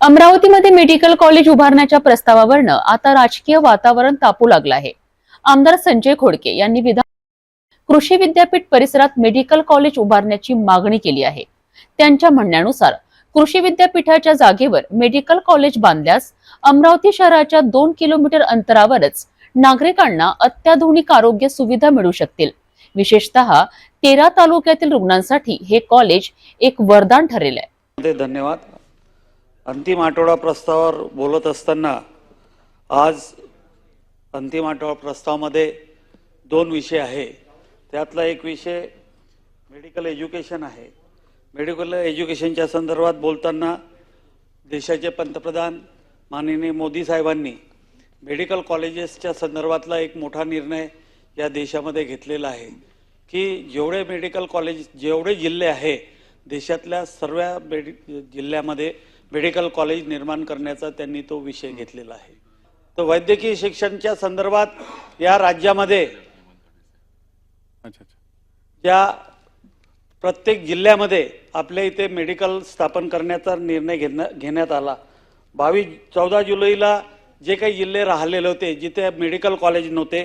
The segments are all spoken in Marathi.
अमरावतीमध्ये मेडिकल कॉलेज उभारण्याच्या प्रस्तावावरनं आता राजकीय वातावरण तापू लागलं आहे। आमदार संजय खोडके यांनी कृषी विद्यापीठ परिसरात मेडिकल कॉलेज उभारण्याची मागणी केली आहे। त्यांच्या म्हणण्यानुसार कृषी विद्यापीठाच्या जागेवर मेडिकल कॉलेज बांधल्यास अमरावती शहराच्या 2 किलोमीटर अंतरावरच नागरिकांना अत्याधुनिक आरोग्य सुविधा मिळू शकतील। विशेषतः 13 तालुक्यातील रुग्णांसाठी हे कॉलेज एक वरदान ठरेल आहे। धन्यवाद। अंतिम आठवडा प्रस्तावावर बोलत असताना आज अंतिम आठवडा प्रस्तावामध्ये 2 विषय आहे। त्यातला एक विषय मेडिकल एज्युकेशन आहे। मेडिकल एज्युकेशनच्या संदर्भात बोलताना देशाचे पंतप्रधान माननीय मोदी साहेबांनी मेडिकल कॉलेजेसच्या संदर्भातला एक मोठा निर्णय या देशामध्ये घेतलेला आहे की जेवढे मेडिकल कॉलेज जेवढे जिल्हे आहे देशातल्या सर्व जिल्ह्यामध्ये मेडिकल कॉलेज निर्माण करण्याचा त्यांनी तो विषय घेतलेला आहे। तर वैद्यकीय शिक्षणाच्या संदर्भात या राज्यामध्ये ज्या प्रत्येक जिल्ह्यामध्ये आपल्या इथे मेडिकल स्थापन करण्याचा निर्णय घेण्यात आला। 14 जुलैला जे काही जिल्हे राहिलेले होते जिथे मेडिकल कॉलेज नव्हते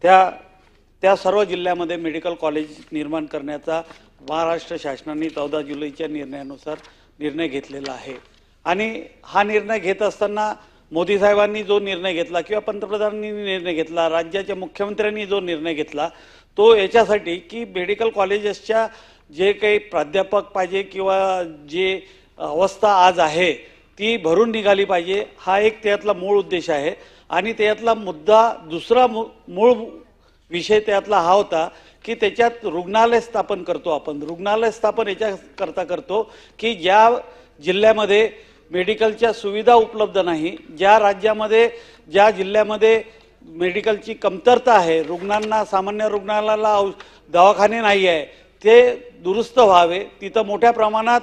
त्या सर्व जिल्ह्यामध्ये मेडिकल कॉलेज निर्माण करण्याचा महाराष्ट्र शासनाने 14 जुलैच्या निर्णयानुसार निर्णय घेतलेला आहे। आणि हा निर्णय घेत असताना मोदी साहेबांनी जो निर्णय घेतला किंवा पंतप्रधानांनी निर्णय घेतला, राज्याच्या मुख्यमंत्र्यांनी जो निर्णय घेतला तो याच्यासाठी की मेडिकल कॉलेजेसच्या जे काही प्राध्यापक पाहिजे किंवा जे अवस्था आज आहे ती भरून निघाली पाहिजे, हा एक त्यातला मूळ उद्देश आहे। आणि त्यातला मुद्दा दुसरा मूळ विषय त्यातला हा होता की त्याच्यात रुग्णालय स्थापन करतो आपण। रुग्णालय स्थापन याच्याकरता करतो की ज्या जिल्ह्यामध्ये मेडिकलच्या सुविधा उपलब्ध नाही, ज्या राज्यामध्ये ज्या जिल्ह्यामध्ये मेडिकलची कमतरता आहे, रुग्णांना सामान्य रुग्णालयाला दवाखाने नाही आहे, ते दुरुस्त व्हावे, तिथं मोठ्या प्रमाणात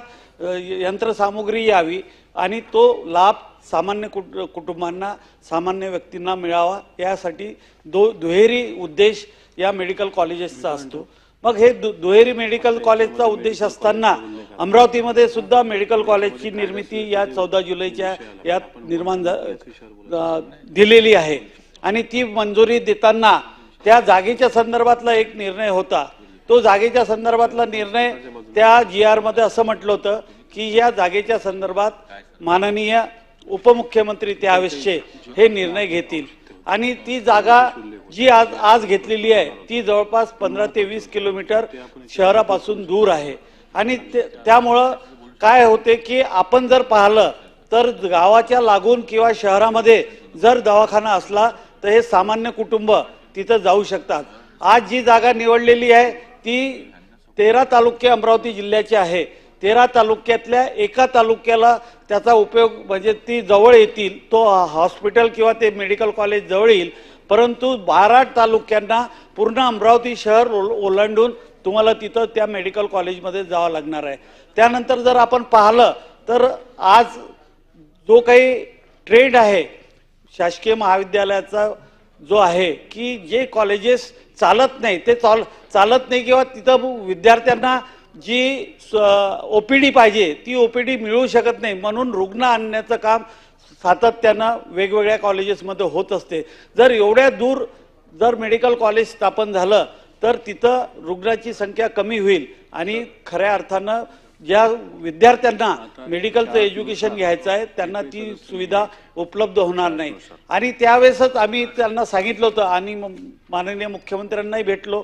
यंत्रसामुग्री यावी आणि तो लाभ सामान्य कुटुंबांना सामान्य व्यक्तींना मिळावा, यासाठी दुहेरी उद्देश या मेडिकल कॉलेजेसचा असतो। मग हे दुहेरी मेडिकल कॉलेजचा उद्देश असताना अमरावतीमध्ये सुद्धा मेडिकल कॉलेजची निर्मिती या 14 जुलैच्या यात निर्माण दिलेली आहे। आणि ती मंजुरी देताना त्या जागेच्या संदर्भातला एक निर्णय होता। तो जागेच्या संदर्भातला निर्णय त्या GR मध्ये असं म्हटलं होतं की या जागेच्या संदर्भात माननीय उपमुख्यमंत्री त्यावेळेसचे हे निर्णय घेतील। आणि ती जागा जी आज घेतलेली आहे ती जवळपास 15 ते 20 किलोमीटर शहरापासून दूर आहे। आणि त्यामुळं काय होते की आपण जर पाहिलं तर गावाच्या लागून किंवा शहरामध्ये जर दवाखाना असला तर हे सामान्य कुटुंब तिथं जाऊ शकतात। आज जी जागा निवडलेली आहे ती 13 तालुके अमरावती जिल्ह्याचे आहे। 13 तालुक्यातल्या एका तालुक्याला त्याचा उपयोग म्हणजे ती जवळ येतील, तो हॉस्पिटल किंवा ते मेडिकल कॉलेज जवळ येईल, परंतु 12 तालुक्यांना पूर्ण अमरावती शहर ओलांडून तुम्हाला तिथं त्या मेडिकल कॉलेजमध्ये जावं लागणार आहे। त्यानंतर जर आपण पाहिलं तर आज जो काही ट्रेंड आहे शासकीय महाविद्यालयाचा जो आहे की जे कॉलेजेस चालत नाही ते चालत नाही किंवा तिथं विद्यार्थ्यांना जी OPD पाहिजे ती OPD मिळू शकत नाही, म्हणून रुग्ण आणण्याचं काम सातत्यानं वेगवेगळ्या कॉलेजेसमध्ये होत असते। जर एवढ्या दूर जर मेडिकल कॉलेज स्थापन झालं तर तिथं रुग्णाची संख्या कमी होईल आणि खऱ्या अर्थानं ज्या विद्यार्थ्यांना मेडिकलचं एज्युकेशन घ्यायचं आहे त्यांना ती सुविधा उपलब्ध होणार नाही। आणि त्यावेळेसच आम्ही त्यांना सांगितलं होतं आणि माननीय मुख्यमंत्र्यांनाही भेटलो,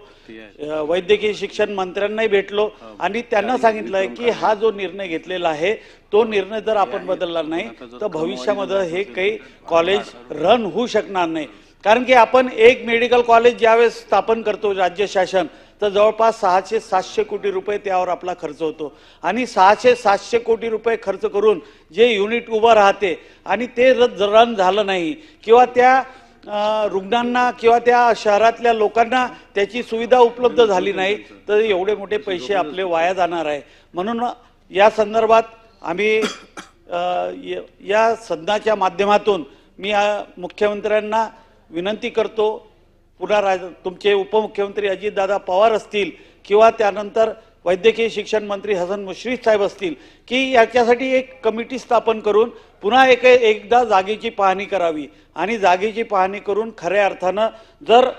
वैद्यकीय शिक्षण मंत्र्यांनाही भेटलो आणि त्यांना सांगितलंय की हा जो निर्णय घेतलेला आहे तो निर्णय जर आपण बदलला नाही तर भविष्यामध्ये हे काही कॉलेज रन होऊ शकणार नाही। कारण की आपण एक मेडिकल कॉलेज ज्यावेळेस स्थापन करतो राज्य शासन तर जवळपास 600-700 कोटी रुपये त्यावर आपला खर्च होतो। आणि 600-700 कोटी रुपये खर्च करून जे युनिट उभं राहते आणि ते रन झालं नाही किंवा त्या रुग्णांना किंवा त्या शहरातल्या लोकांना त्याची सुविधा उपलब्ध झाली नाही तर एवढे मोठे पैसे आपले वाया जाणार आहे। म्हणून या संदर्भात आम्ही या सदनाच्या माध्यमातून मी मुख्यमंत्र्यांना विनंती करतो, पुन्हा तुमचे उपमुख्यमंत्री अजितदादा पवार असतील किंवा त्यानंतर वैद्यकीय शिक्षण मंत्री हसन मुश्रीफ साहेब असतील की याच्यासाठी एक कमिटी स्थापन करून पुन्हा एकदा जागेची पाहणी करावी आणि जागेची पाहणी करून खऱ्या अर्थानं जर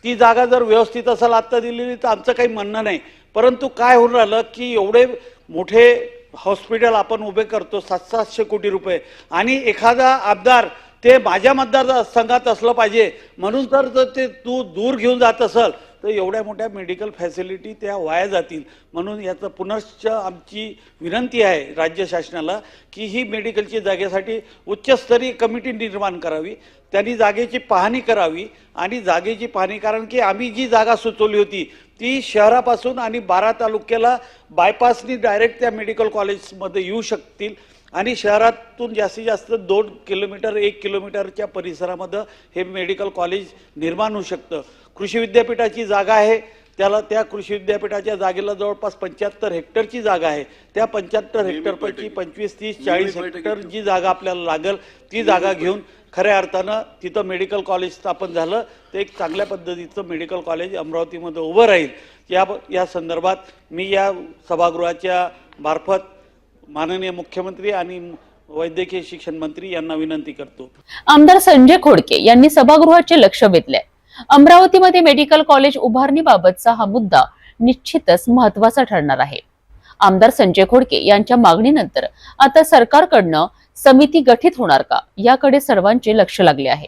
ती जागा जर व्यवस्थित असेल आत्ता दिलेली तर आमचं काही म्हणणं नाही, परंतु काय होऊन राहिलं की एवढे मोठे हॉस्पिटल आपण उभे करतो 700 कोटी रुपये आणि एखादा आमदार ते माझ्या मतदारसंघात असलं पाहिजे म्हणून जर ते तू दूर घेऊन जात असेल तर एवढ्या मोठ्या मेडिकल फॅसिलिटी त्या वाया जातील। म्हणून याचं पुनश्च आमची विनंती आहे राज्य शासनाला की ही मेडिकलची जागेसाठी उच्चस्तरीय कमिटी निर्माण करावी, त्यांनी जागेची पाहणी करावी आणि जागेची पाहणी, कारण की आम्ही जी जागा सुचवली होती ती शहरापासून आणि 12 तालुक्याला बायपासनी डायरेक्ट त्या मेडिकल कॉलेजमध्ये येऊ शकतील आणि शहरातून जास्तीत जास्त 2 किलोमीटर 1 किलोमीटरच्या परिसरामध्ये हे मेडिकल कॉलेज निर्माण होऊ शकतं। कृषी विद्यापीठाची जागा आहे, त्या कृषी विद्यापीठाच्या जागेला जवळपास 75 हेक्टरची जागा आहे। त्या 75 हेक्टरपैकी 25, 30, 40 हेक्टर जी जागा आपल्याला लागेल ती जागा घेऊन खऱ्या अर्थानं तिथं मेडिकल कॉलेज स्थापन झालं तर एक चांगल्या पद्धतीचं मेडिकल कॉलेज अमरावतीमध्ये उभं राहील। या संदर्भात मी या सभागृहाच्या मार्फत माननीय मुख्यमंत्री आणि वैद्यकीय शिक्षण मंत्री यांना विनंती करतो। आमदार संजय खोडके यांनी सभागृहाचे लक्ष वेधले। अमरावतीमध्ये मेडिकल कॉलेज उभारणीबाबतचा हा मुद्दा निश्चितच महत्त्वाचा ठरणार आहे। आमदार संजय खोडके यांच्या मागणीनंतर आता सरकारकडनं समिती गठीत होणार का याकडे सर्वांचे लक्ष लागले आहे।